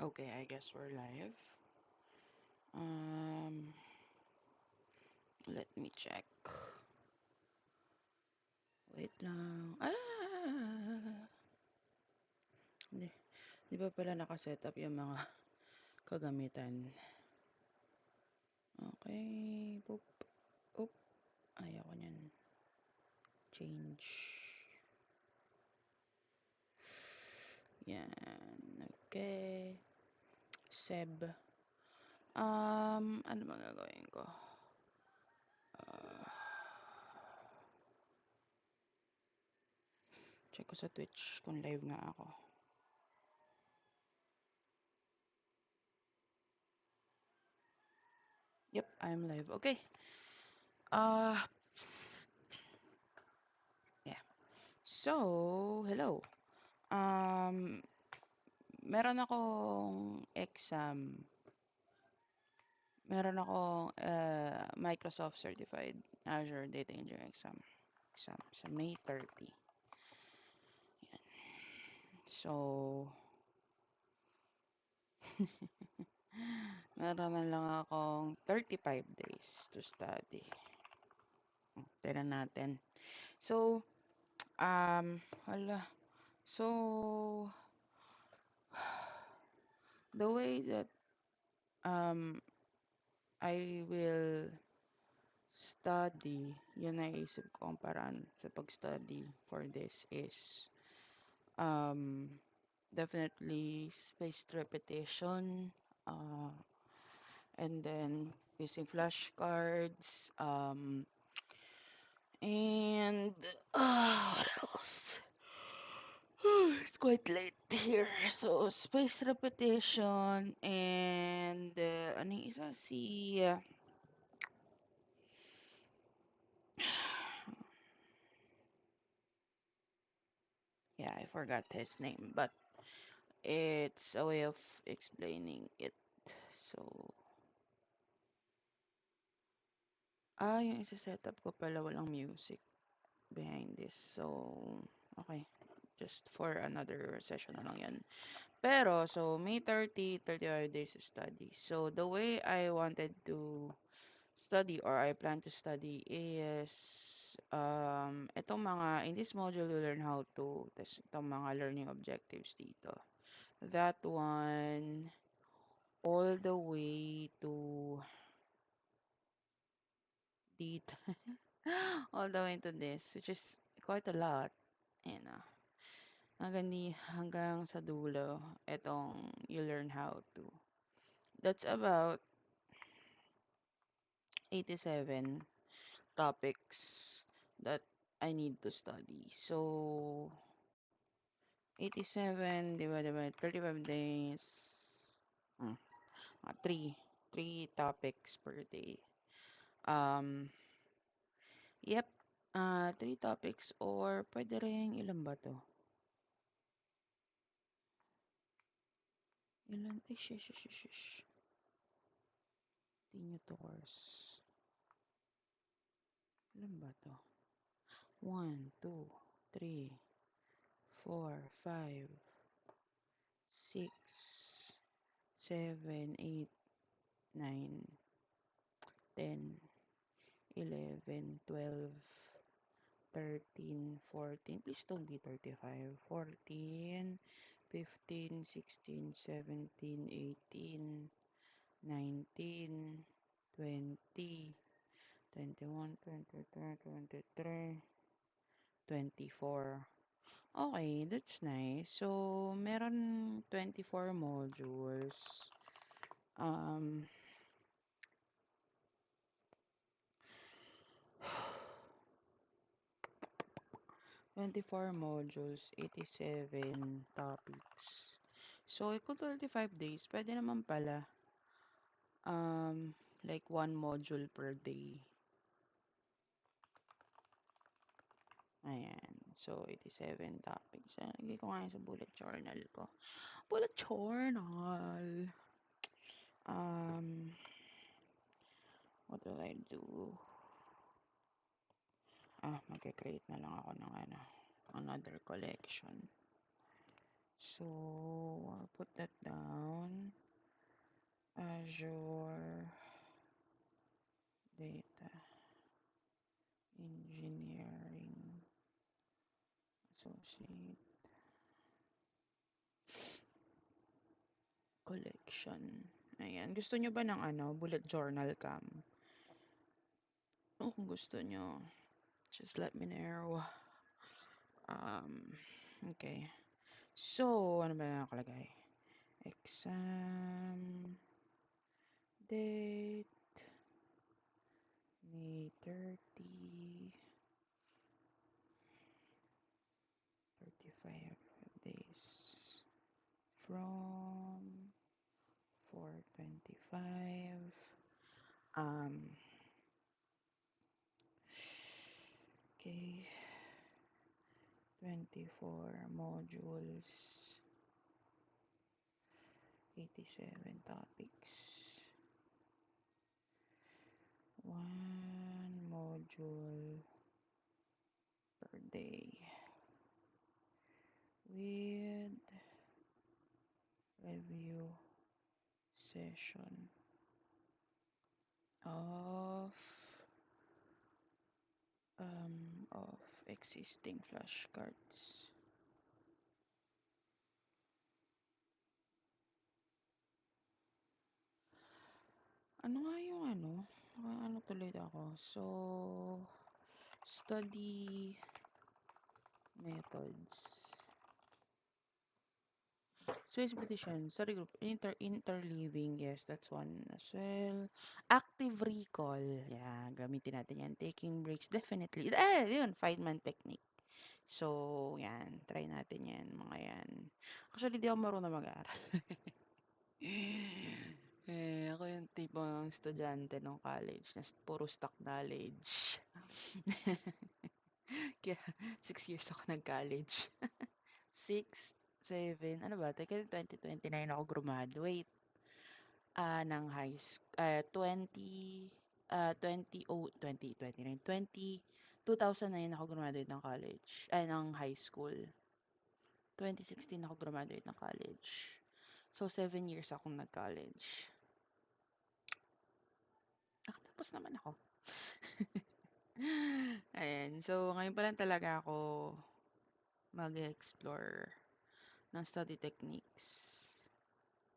Okay, I guess we're live. Um, Let me check. Wait lang. Hindi, di ba pala nakasetup yung mga kagamitan? Okay, boop. Oop, ayaw ko niyan. Change. Yan, okay. Seb. Ano ba gagawin ko? Ah, check ko sa Twitch kung live nga ako. Yep, I'm live. Okay. Uh, yeah. So, hello. Um, Meron akong exam. Meron akong Microsoft Certified Azure Data Engineering exam sa May 30. Yan. So, meron na lang akong 35 days to study. Tignan natin. So, hala. So, the way that I will study, yun naisip ko ang paraan sa pag-study for this is definitely spaced repetition, uh, and then using flashcards, and what else? It's quite late here. So, spaced repetition and ano yung isa? Yeah, I forgot his name, but it's a way of explaining it. So, yung isa setup ko pala walang music behind this. So, okay. Just for another session na lang yan. Pero, so, May 30, 35 days of study. So, the way I wanted to study or I plan to study is itong mga, in this module, you learn how to test itong mga learning objectives dito. That one, all the way to dito. All the way to this, which is quite a lot. Ayan na. Hanggang sa dulo, itong you learn how to. That's about 87 topics that I need to study. So, 87 divided by 35 days. Hmm, 3 topics per day. Um, yep, 3 topics or pwede rin ilan ba to? Ilan? Ay, shish. Continue to course. Ilan ba to? 1, 2, 3, 4, 5, 6, 7, 8, 9, 10, 11, 12, 13, 14. Please don't be 35. 14, 15, 16, 17, 18, 19, 20, 21, 22, 23, 24. Okay, that's nice. So, meron 24 modules. Um, 24 modules, 87 topics. So, equal to 35 days. Pwede naman pala. Like one module per day. Ayan. So, 87 topics. Lagay ko nga yan sa bullet journal ko. Bullet journal. Um, what do I do? Mag-create na lang ako ng another collection. So, I'll put that down. collection. Ayan. Gusto nyo ba ng bullet journal cam? O kung gusto nyo, just let me know. Um, okay. So, ano ba nakalagay? Exam date, May 30, 35 days from 425. Um, okay, 24 modules, 87 topics. One module per day with review session of of existing flashcards. Ano nga yung ano tuloy ako. So, study methods. Space petition, study group, interleaving, yes, that's one as well. Active recall, yeah, gamitin natin yan. Taking breaks, definitely. Yun, Feynman technique. So, yan, try natin yan, mga yan. Actually, di ako marunong mag-aaral. Ako yung tipong estudyante nung college na puro stock knowledge. Kaya 6 years ako nag-college. 6, 7, ano ba? Teka, 2029 ako graduate ng high school. 2029, 2009 ako graduate ng college. Ng high school. 2016 ako graduate ng college. So, 7 years akong nag-college. Nakatapos naman ako. Ayan. So, ngayon pa lang talaga ako mag-explore ng study techniques.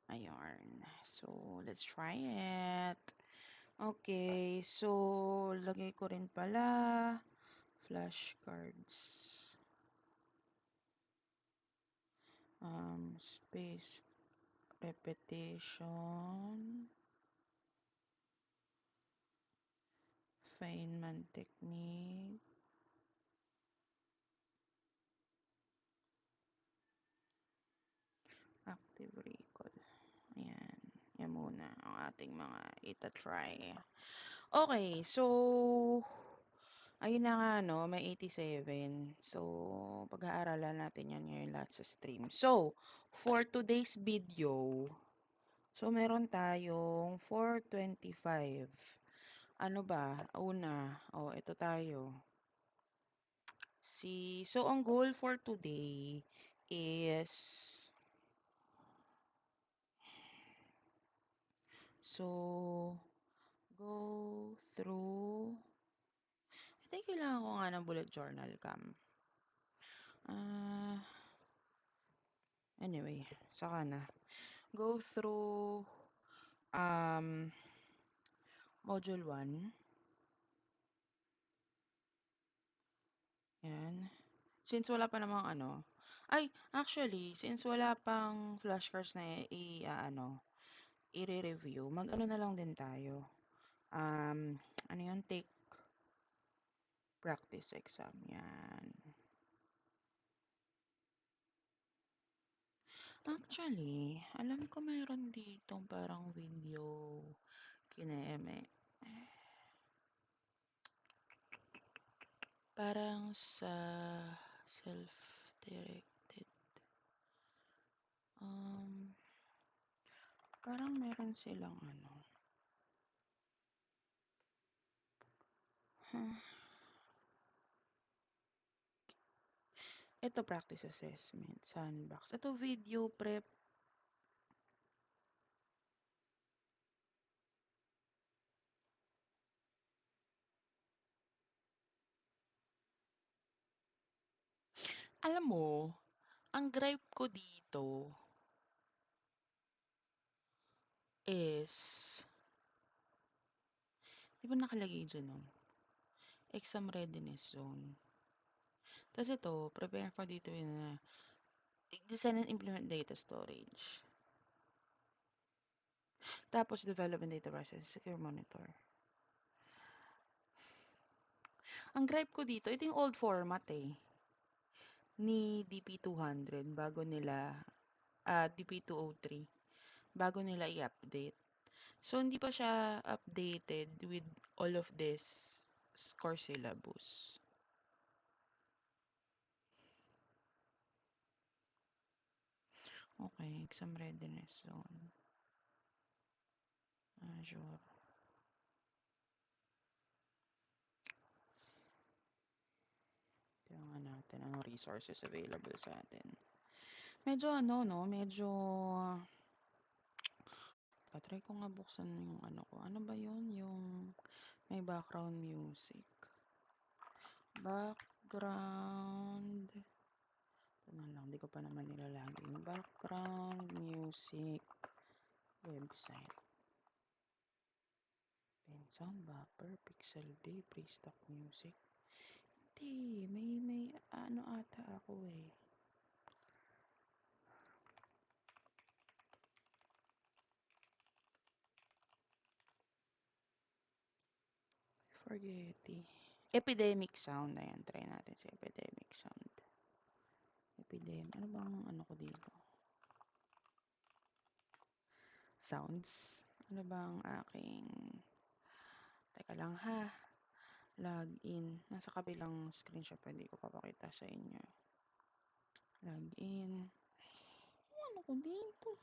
Ayun. So, let's try it. Okay. So, lagay ko rin pala flashcards. Spaced repetition. Feynman technique. Active recall. Ayan. Yan muna ang ating mga ita-try. Okay. So, ayun na nga, may 87. So, pag-aaralan natin yan ngayon lahat sa stream. So, for today's video, so meron tayong 425. Ano ba? Una, ito tayo. So, ang goal for today is, so, go through, I think kailangan ko nga ng bullet journal cam. Anyway, saka na. Go through module 1. Yan. Since wala pa namang actually, since wala pang flashcards na i-review, mag-ano na lang din tayo. Ano yun? Take practice exam. Yan. Actually, alam ko mayroon ditong parang video kineme. Parang sa self-directed. Parang meron silang Ito practice assessment, sandbox. Ito video prep. Alam mo, ang gripe ko dito, is, di ba nakalagay dyan, no? Exam readiness zone. Tapos ito, prepare for dito na design and implement data storage. Tapos develop and data process, secure monitor. Ang gripe ko dito, ito yung old format eh. Ni DP200 bago nila, DP203 bago nila i-update. So, hindi pa siya updated with all of this core syllabus. Okay, exam readiness zone. Azure. Tingnan natin anong resources available sa atin. Medyo ano, no? Medyo try ko nga buksan yung ano ko. Ano ba yun? Yung may background music. Background. Ito na lang. Hindi ko pa naman nilalagay. Background music website. Then sound buffer, pixel B, pre-stock music. Hindi. May ano ata ako eh. Forgetty. Epidemic sound. Ayan, try natin si epidemic sound. Epidemic. Ano bang ano ko dito? Sounds. Ano bang aking... Teka lang ha. Login. Nasa kabilang screenshot. Pwede ko papakita sa inyo. Login. Ano ko dito?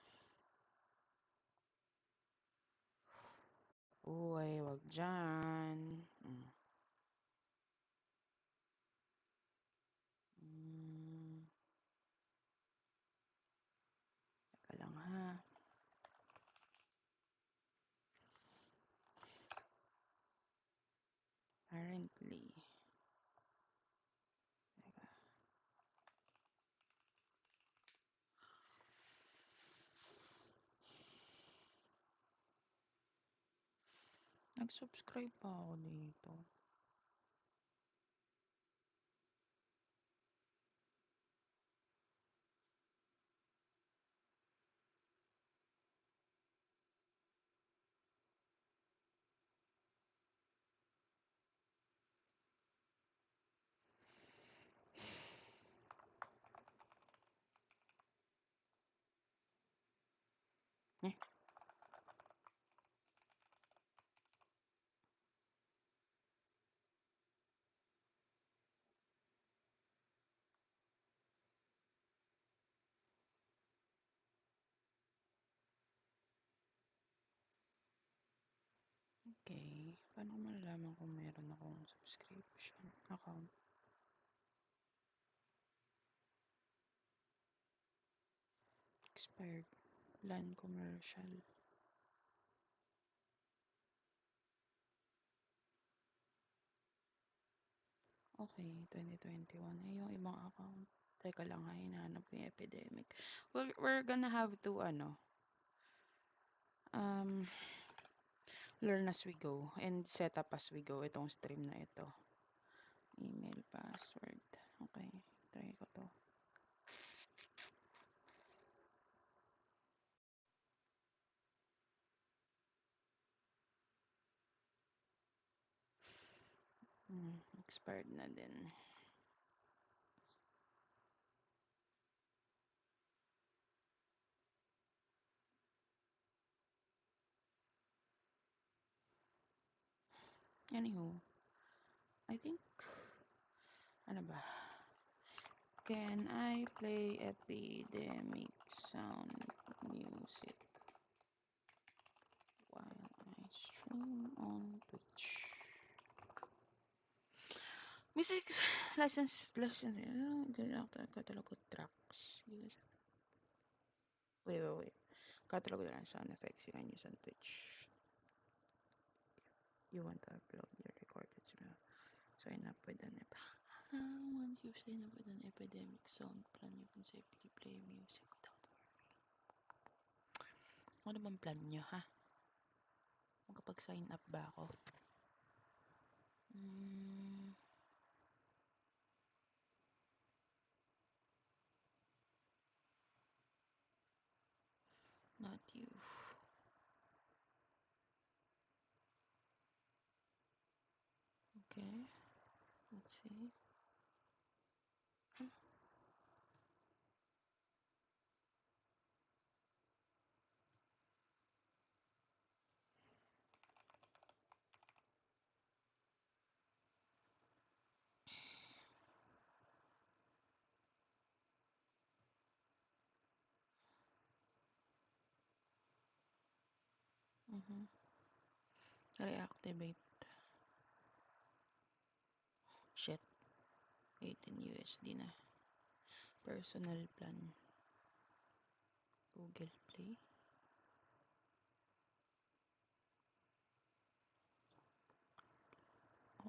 Uy, wag dyan. Teka lang ha. Currently. Teka. Nag-subscribe pa ako dito. Eh. Okay. Paano malalaman kung meron akong subscription account? Expired. Land commercial. Okay, 2021. Eh, yung ibang account. Teka lang ha, hinahanap ko yung epidemic. We're gonna have to, learn as we go and set up as we go itong stream na ito. Email, password. Okay, try ko to. Expired na din. Anywho, I think, ano ba? Can I play epidemic sound music while I stream on Twitch? Music license, catalog of tracks. Wait. Catalog lang sound effects you can use on Twitch. You want to upload your recorded signal. Sign up with an app. Once you sign up with an epidemic sound plan, you can safely play music without worrying. Ano bang plan nyo, ha? Magkapag-sign up ba ako? Not you. Okay. Let's see. Reactivate. Shit. 18 USD na. Personal plan. Google Play.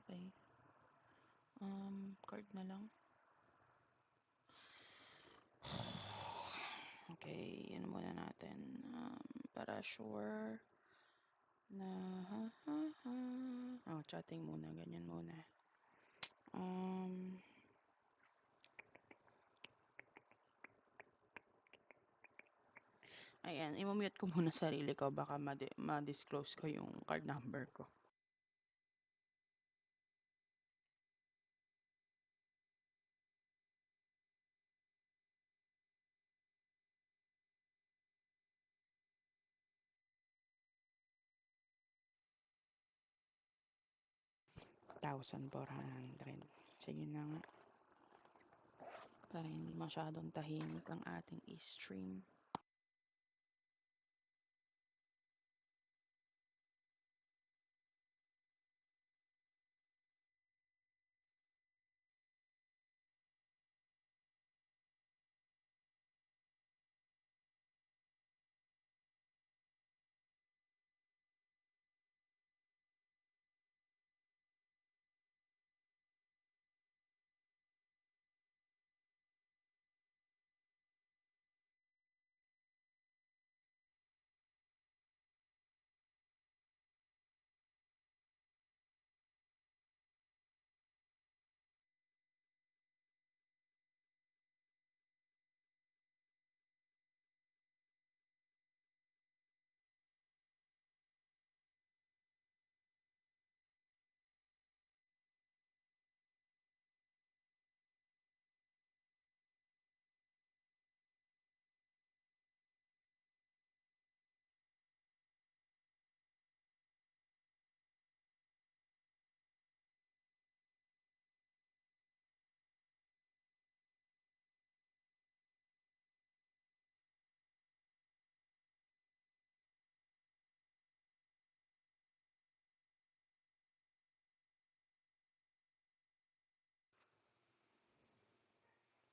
Okay. Card na lang. Okay, yun muna natin. Para sure na chatting muna, ganyan muna. Ayan, i-mute ko muna sarili ko, baka ma-disclose ko yung card number ko. $1,400. Sige na nga. Para hindi masyadong tahimik ang ating stream.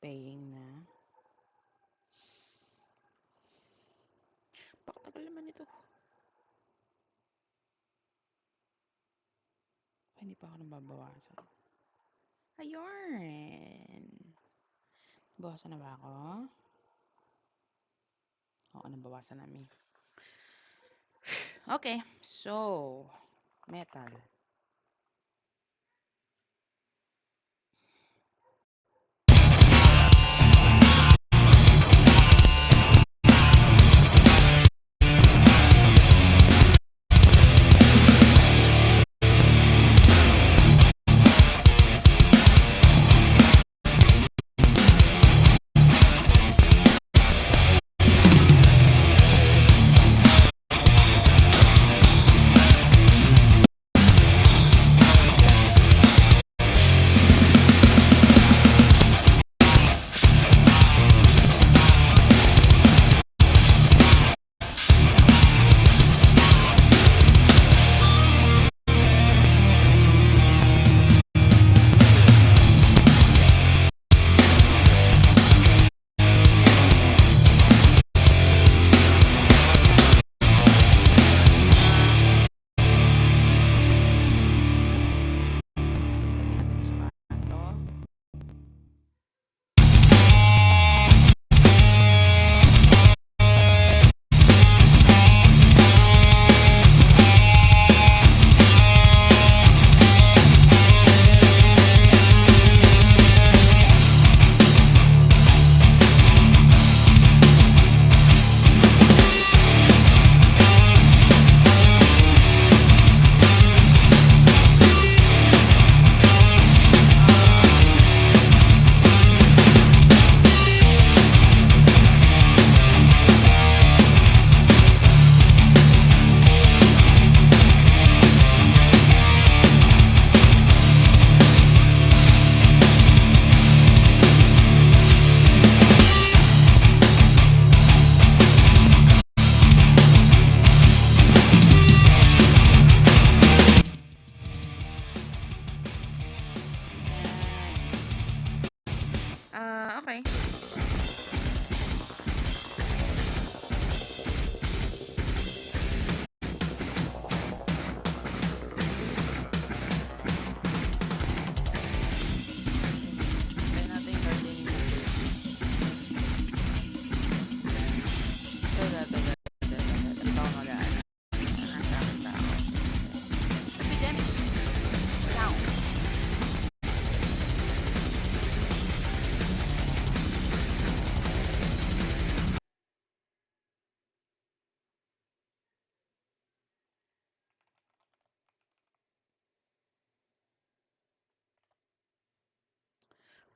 Paying na. Pakatagal naman ito. Hindi pa ako nababawasan. Ayun. Bawasan na ba ako? Oo, nabawasan namin. Okay, so metal.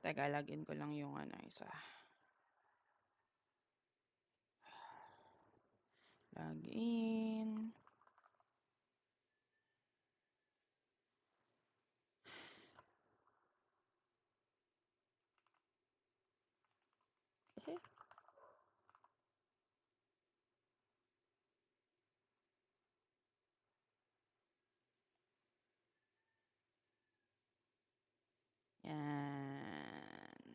Teka, login ko lang yung isa. Login. Yan.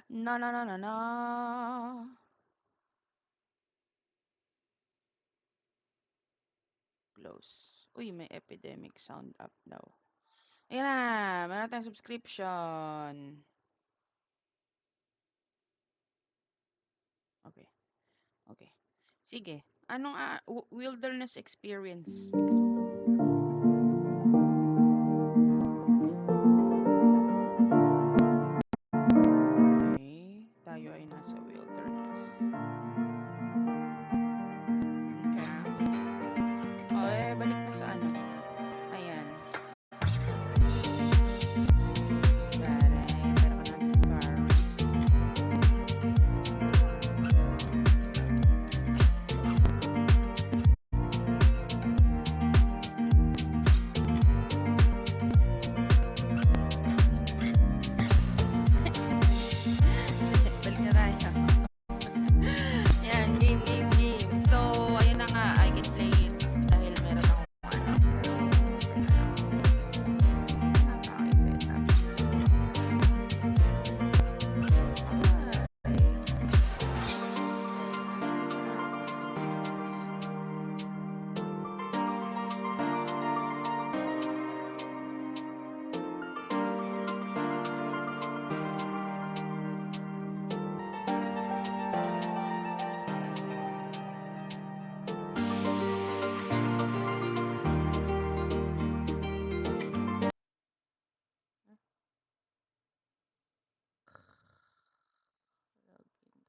No, no, no, no, no. Close. Uy, may epidemic sound up daw. Ayan na, meron tayong subscription. Okay. Okay. Sige. Anong wilderness experience? Okay. Tayo ay nasa wilderness. Okay. Okay, balik na sa Ayan. Taray, pero ka ng star. Balik na tayo. Yan, game. So, ayun na nga, I can play it dahil meron akong pero, teka lang. Napaka-excited na. Login to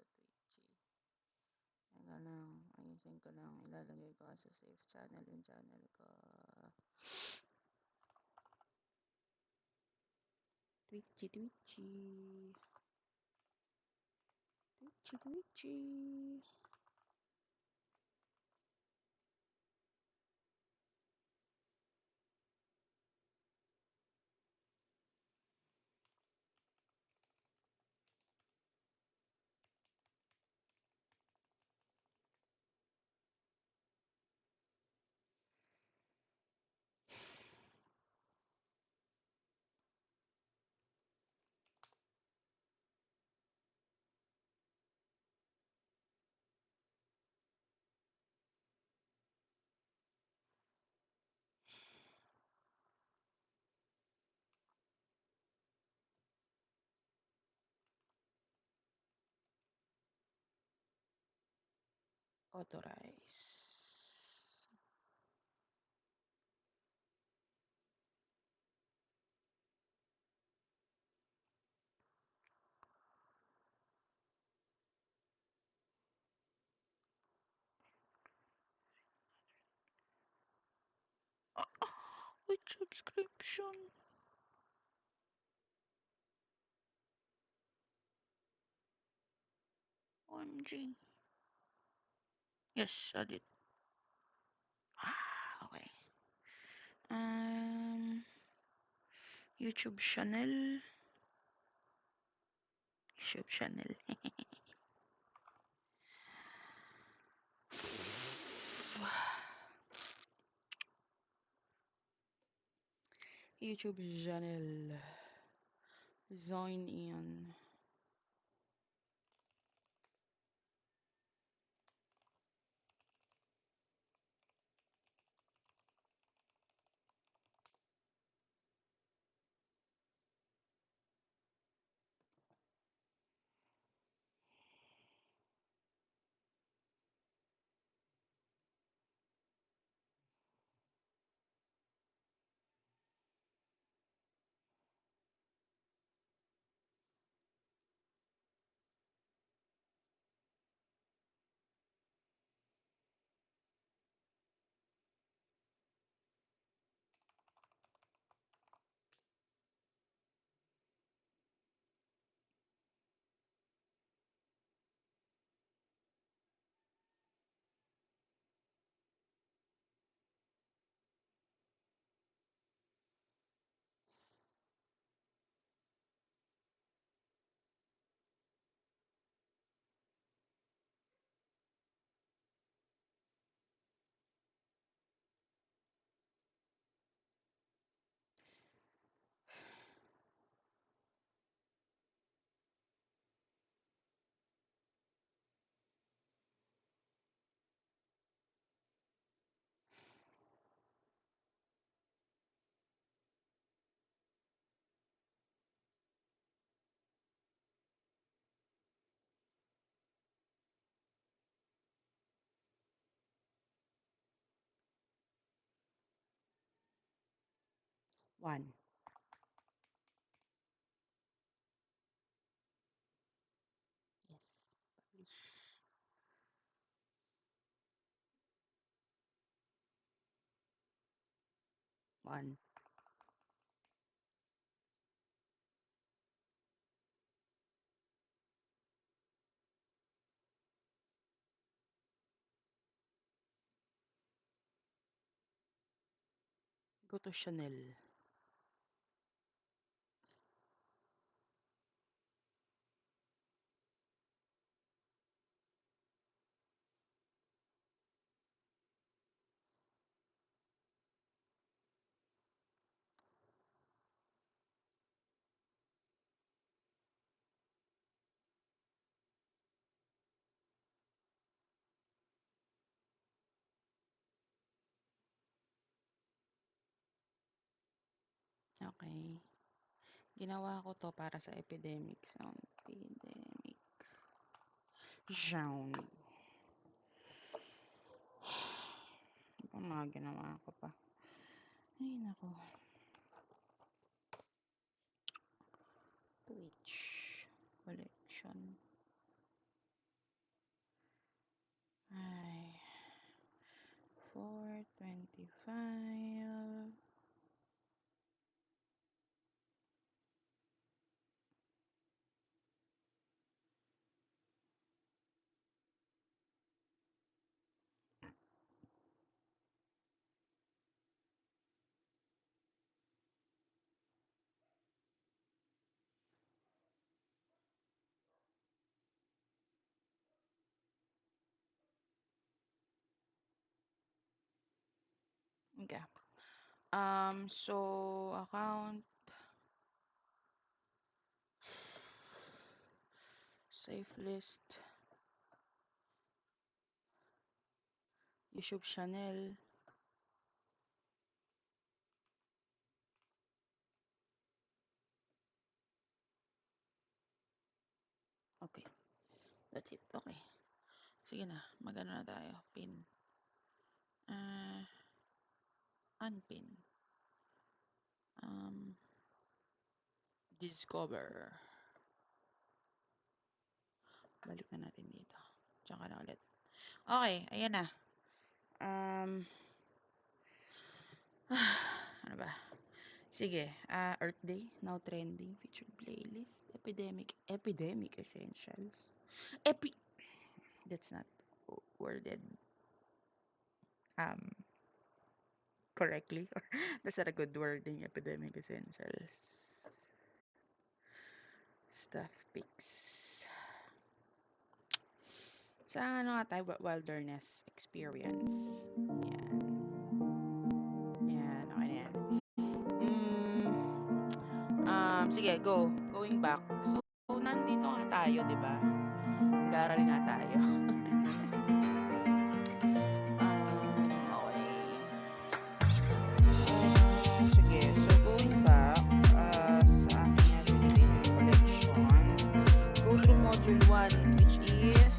Twitchy. Teka lang, ayusin ko lang. Ilalagay ko sa safe channel yung channel ko. Twitchy. Authorize. With subscription. OMG. Yes, I did. Okay. YouTube channel. YouTube channel. Join in. 1. Yes. Publish. 1. Go to Chanel. Okay. Ginawa ko to para sa epidemic sound. Epidemic sound. Ano pa mga ginawa ko pa? Ay, nako. Twitch collection. Ay. 425. Okay. So account save list YouTube channel. Okay. That's it. Okay. Sige na. Magano na tayo. Pin. Unpin. Discover. Balik na natin dito. Tsaka na ulit. Okay. Ayan na. Ano ba? Sige. Earth Day. Now trending. Featured playlist. Epidemic essentials. That's not worded correctly. That's not a good wording. Epidemic essentials. Stuff picks. Sa ano nga tayo? Wilderness experience. Yan. Yan. Okay na yan. Sige, go. Going back. So, nandito nga tayo, di ba? Nag-aaral nga tayo. Okay. Sige. So, going back sa aking educated collection, go through module 1, which is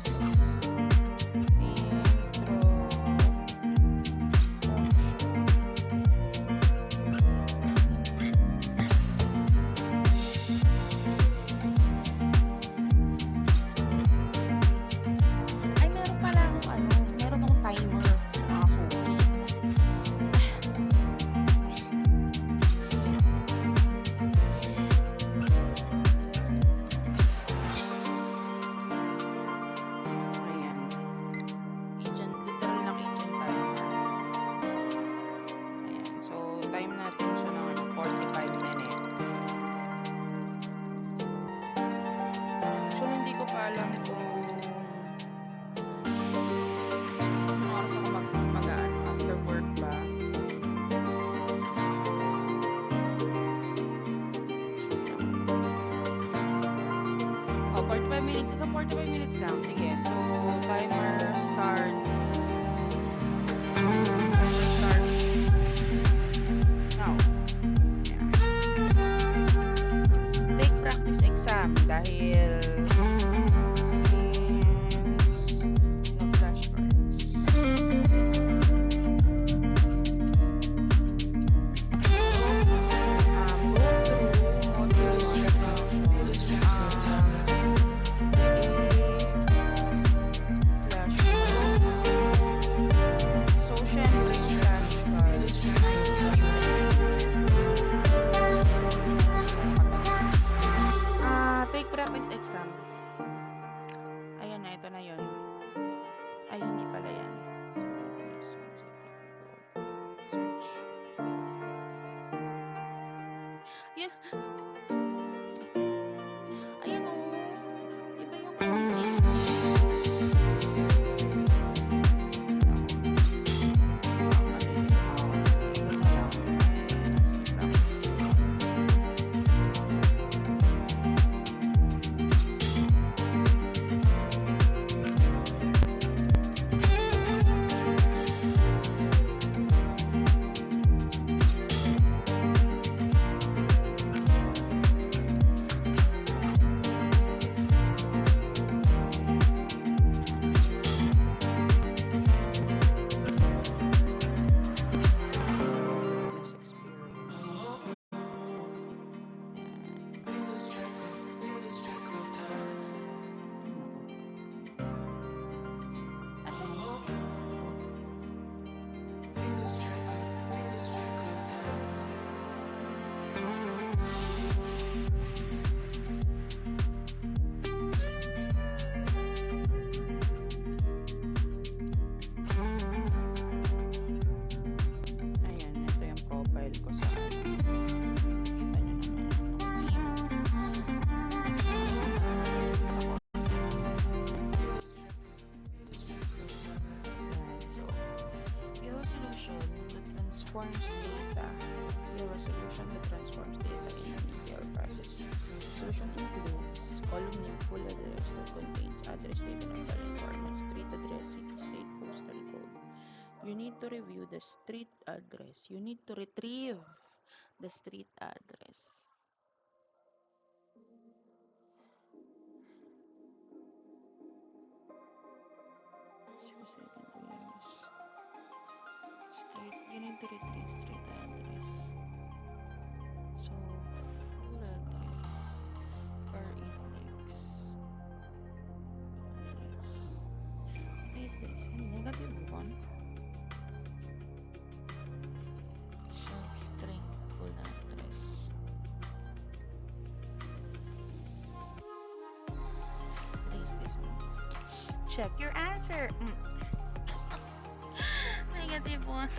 transforms data. You have a solution that transforms data in an ETL process. Solution includes column name full address that contains address data and following formats: street address, city, state, postal code. You need to review the street address. You need to retrieve the street address. Street. You need to retrieve street address. So full address or index address. What is this? Negative one. Show string full address. What is this one? Check your answer. Negative one.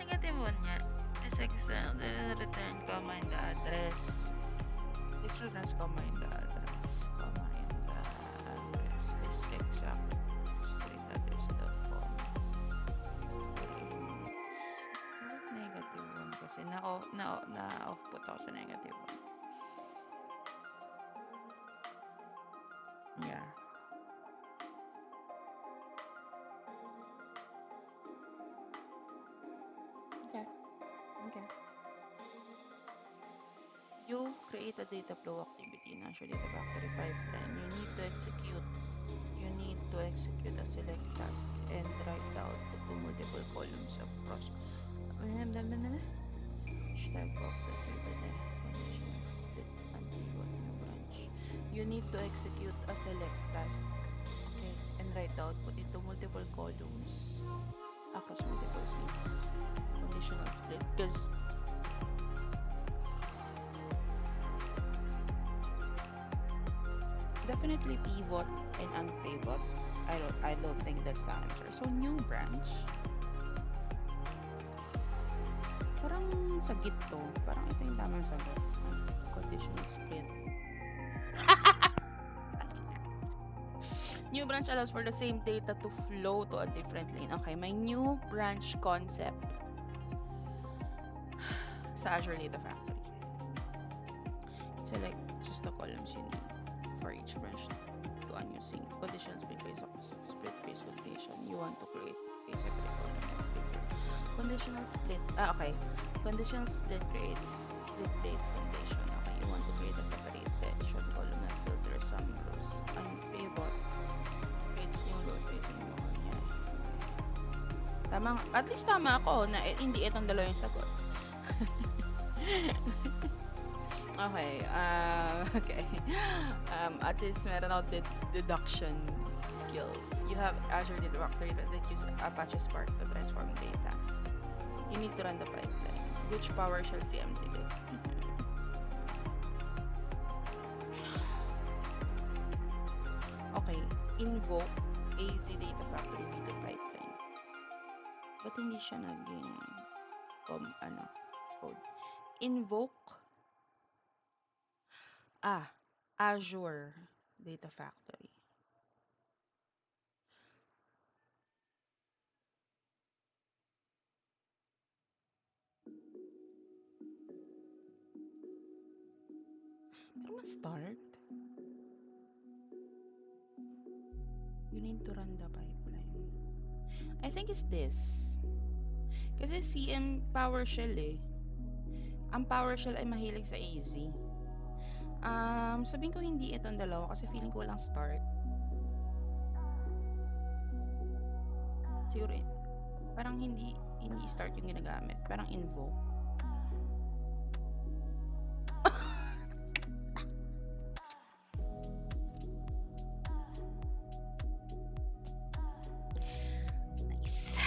Negative one niya. This exam, this return comma in the address. This returns comma in the address. Comma in the address. This exact street address of the phone. Negative one kasi na-off put ako sa negative one. Yeah. Okay. You create a data flow activity in Azure Data Factory pipeline. You need to execute a select task and write the output to multiple columns across. Hashtag of the server condition split and pivot new branch. You need to execute a select task, okay, and write the output into multiple columns across multiple scenes. Conditional split, because definitely pivot and unpivot. I don't think that's the answer. So new branch. Parang sagit to. Parang ito yung tamang sagot. Conditional split. New branch allows for the same data to flow to a different lane. Okay, my new branch concept sa Azure Data Factory. Select just the columns you need for each branch to a new sync. Conditional split based condition. You want to create a separate column. Conditional split. Okay. Conditional split creates split based condition. Okay, you want to create a separate short column that filters some rows. Unpivot creates new rows based on yung mga niya. Tama, at least tama ako na hindi itong dalawa yung sagot. Okay, okay. At least meron ako deduction skills. You have Azure Data Factory that uses Apache Spark to transform data. You need to run the pipeline. Which PowerShell CMD did? Okay, invoke AZ Data Factory with the pipeline. Ba't hindi siya naging code? Invoke Azure Data Factory. Pero start. You need to run the pipeline. I think it's this. Kasi CM PowerShell eh. Ang PowerShell ay mahilig sa AZ. Sabihin ko hindi itong dalawa kasi feeling ko walang start. Siguro parang hindi start yung ginagamit. Parang invoke. Nice.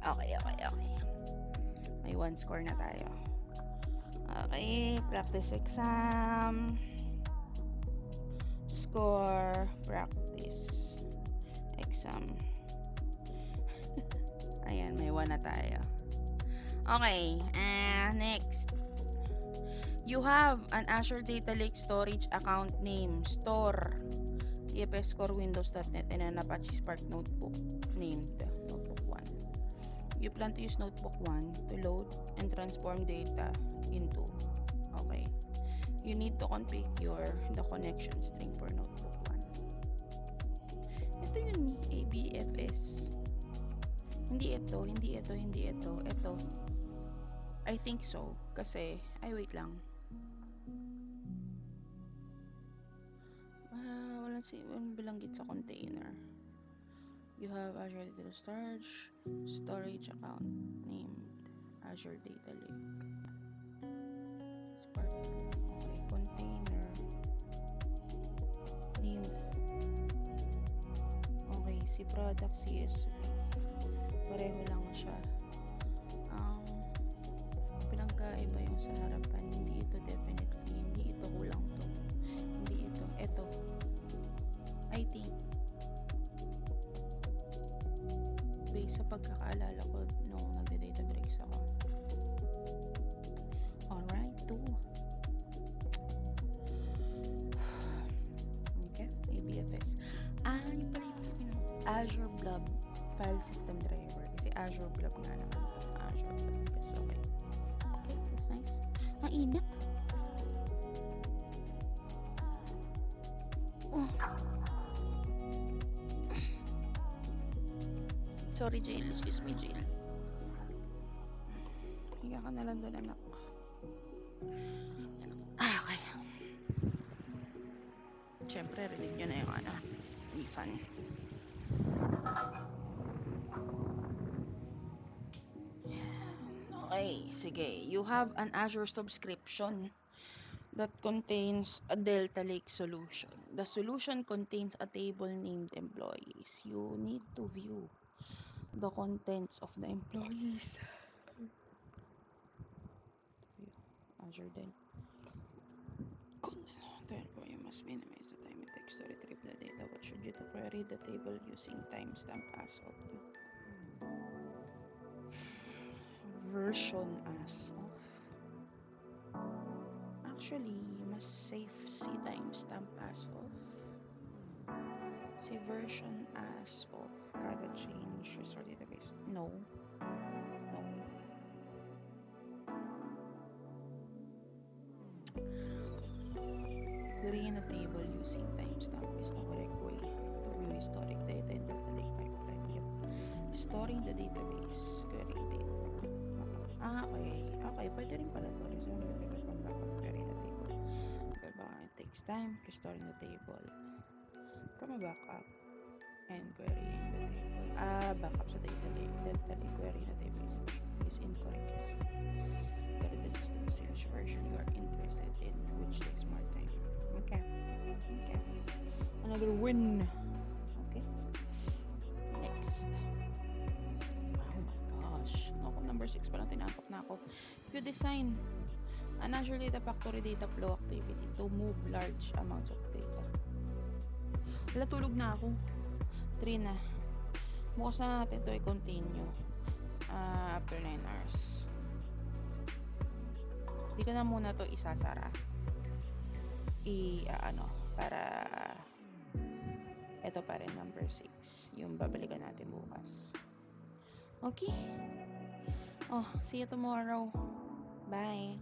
Okay. May 1 score na tayo. Okay, practice exam. Score, practice exam. Ayan, may 1 na tayo. Okay, next. You have an Azure Data Lake storage account name, store, TFS Core Windows.net, and an Apache Spark notebook named Notebook 1. You plan to use notebook 1 to load and transform data into. Okay. You need to configure the connection string for notebook 1. Ito yun eh, ABFS. Hindi ito. Ito. I think so. Kasi, wait lang. Walang bilanggit sa container. You have Azure Data Storage account named Azure Data Lake. Spark. Okay, container name. Okay, si product CSV. Pareho lang siya. Pinagkaiba yung sa harapan. Hindi ito definitely. Hindi ito kulang to. Hindi ito. Ito. I think. Based sa pagkakaalala ko nung nagde-data breaks ako. Alright, 2. Okay, ABFS. Yung pala yung sabihin ng Azure Blob File System Driver. Kasi Azure Blob nga naman. Azure Blob. Yes, okay. Okay, that's nice. Ang init. Sorry, Jail. Excuse me, Jail. Higa ka na lang doon, anak. Okay. Siyempre, rinig nyo na yung Ifan. Okay, sige. You have an Azure subscription that contains a Delta Lake solution. The solution contains a table named employees. You need to view the contents of the employees. Azure Delta. The employee must minimize the time it takes to retrieve the data. What should you to query the table using timestamp as of version as of. Actually, you must save si timestamp as of. Si version as of. Gotta change restore database. No. Querying a table using timestamp is the correct way to view historic data in Delta Lake pipeline. Yep. Storing the database. Querying data. Okay. Pwede rin pala to. Resume the table from backup. Querying the table. It takes time. Restoring the table from a backup. And querying the table. Backup sa Delta Lake. Querying the table is incorrect. But this is the sales version you are interested in, which takes more time. Okay. Another win. Okay. Next. Oh my gosh. Ako, number 6 pa lang tinapok na ako. If you design an Azure Data Factory data flow activity to move large amounts of data. Wala, tulog na ako. 3 na. Bukas na natin ito i-continue. After 9 hours. Hindi ko na muna to isasara. Para ito pa rin, number 6. Yung babalikan natin bukas. Okay. See you tomorrow. Bye.